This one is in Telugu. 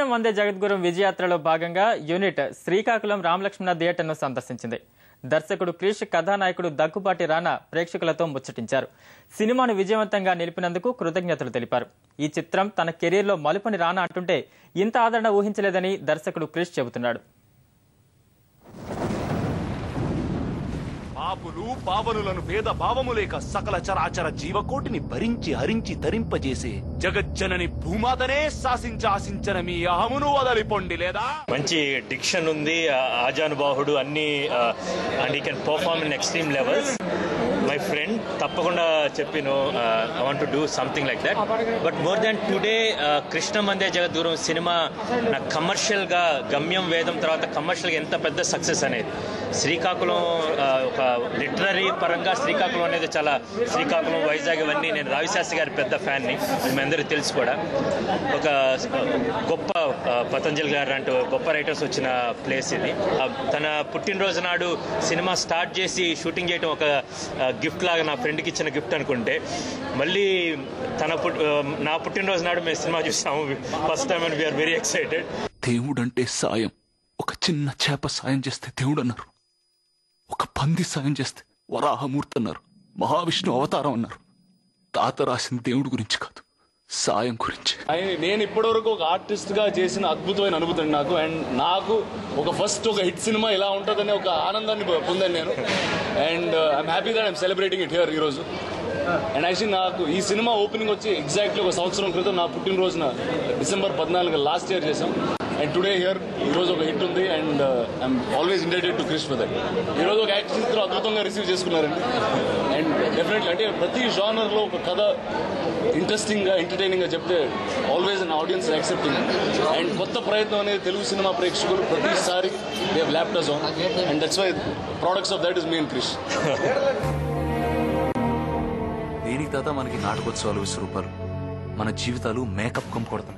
కృష్ణ వందే జగద్గురు విజయయాత్రలో భాగంగా యూనిట్ శ్రీకాకుళం రామలక్ష్మణ థియేటర్ను సందర్శించింది. దర్శకుడు క్రిష్, కథానాయకుడు దగ్గుబాటి రానా ప్రేక్షకులతో ముచ్చటించారు. సినిమాను విజయవంతంగా నిలిపినందుకు కృతజ్ఞతలు తెలిపారు. ఈ చిత్రం తన కెరీర్లో మలుపని రానా అంటుంటే ఇంత ఆదరణ ఊహించలేదని దర్శకుడు క్రిష్ చెబుతున్నాడు. పాపులు పావనులను భేద భావము లేక సకల చరాచర జీవకోటిని భరించి హరించి తరింపజేసే జగజ్జనని భూమాతనే శాసించ ఆశించన మీ అహమును వదలిపోండి. లేదా మంచి డిక్షన్ ఉంది, ఆజానుబాహుడు అన్ని, and you can perform in extreme levels. My friend తప్పకుండా చెప్పిను, I want to do something like that. But more than today Krishna Vande Jagadguru cinema నాకు కమర్షియల్గా గమ్యం వేదం తర్వాత కమర్షియల్గా ఎంత పెద్ద సక్సెస్ అనేది. శ్రీకాకుళం ఒక లిటరరీ పరంగా శ్రీకాకుళం అనేది చాలా, శ్రీకాకుళం వైజాగ్ ఇవన్నీ, నేను రావిశాస్త్రి గారి పెద్ద ఫ్యాన్ని, అది మీ అందరికీ తెలుసు కూడా. ఒక గొప్ప పతంజలి గారు అంటూ గొప్ప రైటర్స్ వచ్చిన ప్లేస్ ఇది. తన పుట్టినరోజు నాడు సినిమా స్టార్ట్ చేసి షూటింగ్ చేయడం ఒక గిఫ్ట్ లాగా, నా ఫ్రెండ్కి ఇచ్చిన గిఫ్ట్ అనుకుంటే, మళ్ళీ నా పుట్టినరోజు నాడు మేము సినిమా చూసాము first time and we are very excited. దేవుడంటే సాయం. ఒక చిన్న చేప సాయం చేస్తే దేవుడు అన్నారు, ఒక పంది సాయం చేస్తే వరాహమూర్తి అన్నారు, మహావిష్ణు అవతారం అన్నారు. తాత రాసిన దేవుడి గురించి కాదు, సాయం గురించి. నేను ఇప్పటివరకు ఒక ఆర్టిస్ట్ గా చేసిన అద్భుతమైన అనుభూతి నాకు. అండ్ నాకు ఫస్ట్ ఒక హిట్ సినిమా ఇలా ఉంటుందనే ఒక ఆనందాన్ని పొందాను నేను. And I'm happy that I'm celebrating it here ఈరోజు. అండ్ యాక్చువల్లీ నాకు ఈ సినిమా ఓపెనింగ్ వచ్చి ఎగ్జాక్ట్లీ ఒక సంవత్సరం క్రితం నా పుట్టినరోజున December 14 లాస్ట్ ఇయర్ చేసాం. అండ్ టుడే హియర్ ఈరోజు ఒక హిట్ ఉంది. And I'm always indebted to Krish for that. ఈరోజు ఒక యాక్షన్ చిత్రం అద్భుతంగా రిసీవ్ చేసుకున్నారండి. అండ్ డెఫినెట్లీ అంటే ప్రతి జానర్లో ఒక కథ ఇంట్రెస్టింగ్గా ఎంటర్టైనింగ్గా చెప్తే always an audience accepting. And కొత్త ప్రయత్నం అనేది తెలుగు సినిమా ప్రేక్షకులు ప్రతిసారి they have lapped us on. And that's why products of that is me and Krish. దేనికి తాత మనకి నాటకోత్సవాలు, విశ్వరూపాలు, మన జీవితాలు మేకప్ కమ్ముకొడతాం.